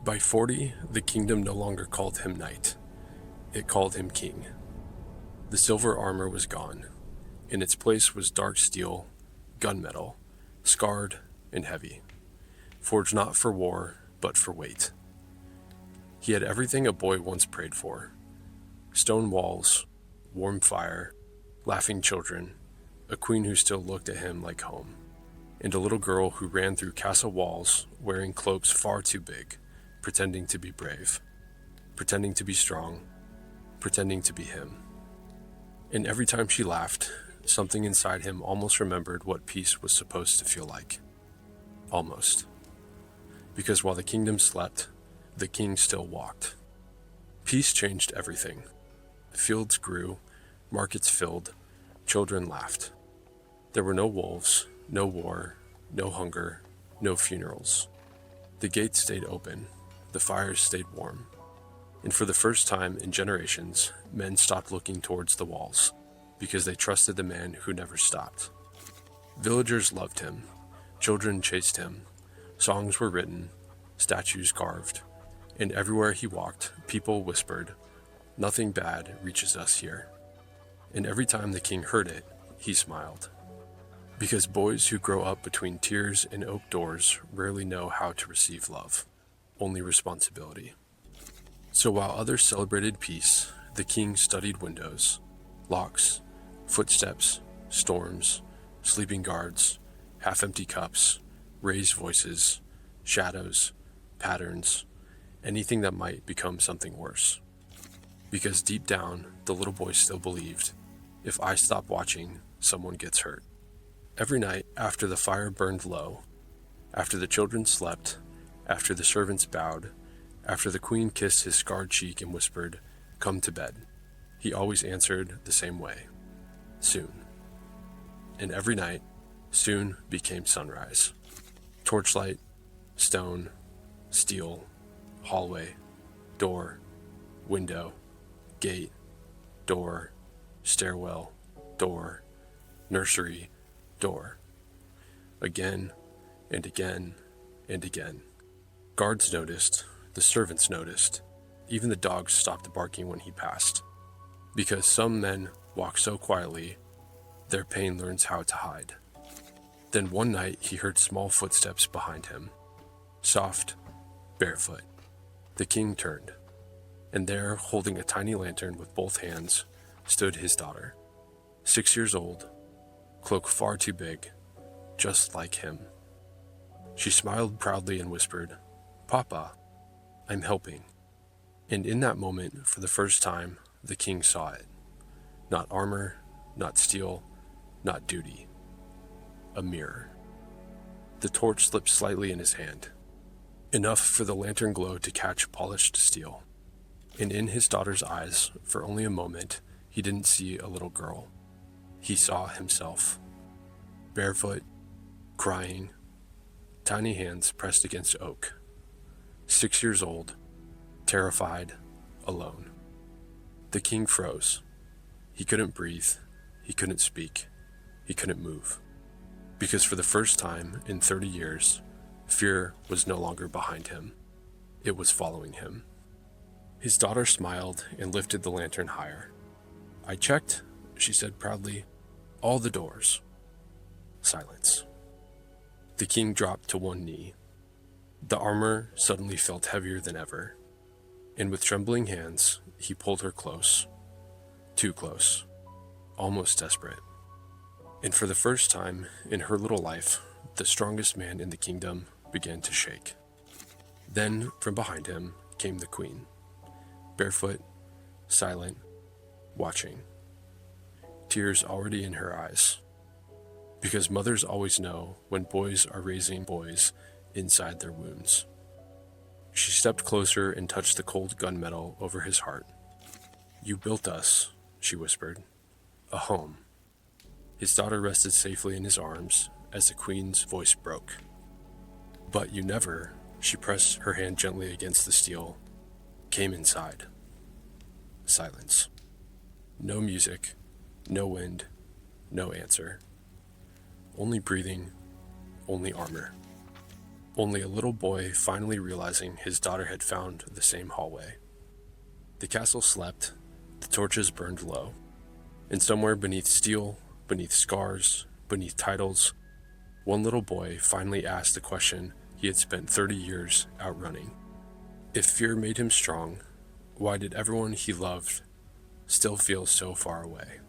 By 40, the kingdom no longer called him knight. It called him king. The silver armor was gone. In its place was dark steel, gunmetal, scarred and heavy, forged not for war, but for weight. He had everything a boy once prayed for: stone walls, warm fire, laughing children, a queen who still looked at him like home, and a little girl who ran through castle walls wearing cloaks far too big, pretending to be brave, pretending to be strong, pretending to be him. And every time she laughed, something inside him almost remembered what peace was supposed to feel like. Almost. Because while the kingdom slept, the king still walked. Peace changed everything. Fields grew, markets filled, children laughed. There were no wolves, no war, no hunger, no funerals. The gates stayed open, the fires stayed warm. And for the first time in generations, men stopped looking towards the walls, because they trusted the man who never stopped. Villagers loved him, children chased him, songs were written, statues carved, and everywhere he walked, people whispered, "Nothing bad reaches us here." And every time the king heard it, he smiled. Because boys who grow up between tears and oak doors rarely know how to receive love, only responsibility. So while others celebrated peace, the king studied windows, locks, footsteps, storms, sleeping guards, half-empty cups, raised voices, shadows, patterns, anything that might become something worse. Because deep down, the little boy still believed, if I stop watching, someone gets hurt. Every night, after the fire burned low, after the children slept, after the servants bowed, after the queen kissed his scarred cheek and whispered, "Come to bed," he always answered the same way: soon. And every night, soon became sunrise. Torchlight, stone, steel, hallway, door, window, gate, door, stairwell, door, nursery, door. Again and again and again. Guards noticed, the servants noticed, even the dogs stopped barking when he passed. Because some men walk so quietly, their pain learns how to hide. Then one night he heard small footsteps behind him, soft, barefoot. The king turned, and there, holding a tiny lantern with both hands, stood his daughter, 6 years old, cloak far too big, just like him. She smiled proudly and whispered, "Papa, I'm helping." And in that moment, for the first time, the king saw it. Not armor, not steel, not duty. A mirror. The torch slipped slightly in his hand, enough for the lantern glow to catch polished steel. And in his daughter's eyes, for only a moment, he didn't see a little girl. He saw himself. Barefoot, crying, tiny hands pressed against oak. 6 years old, terrified, alone. The king froze. He couldn't breathe. He couldn't speak. He couldn't move. Because for the first time in 30 years, fear was no longer behind him. It was following him. His daughter smiled and lifted the lantern higher. "I checked," she said proudly, "all the doors." Silence. The king dropped to one knee. The armor suddenly felt heavier than ever, and with trembling hands, he pulled her close. Too close. Almost desperate. And for the first time in her little life, the strongest man in the kingdom began to shake. Then, from behind him, came the queen. Barefoot, silent, watching. Tears already in her eyes. Because mothers always know when boys are raising boys inside their wounds. She stepped closer and touched the cold gunmetal over his heart. "You built us," she whispered, "a home." His daughter rested safely in his arms as the queen's voice broke. "But you never," she pressed her hand gently against the steel, "came inside." Silence. No music, no wind, no answer. Only breathing, only armor. only a little boy finally realizing his daughter had found the same hallway. The castle slept, the torches burned low, and somewhere beneath steel, beneath scars, beneath titles, one little boy finally asked the question he had spent 30 years outrunning. If fear made him strong, why did everyone he loved still feel so far away?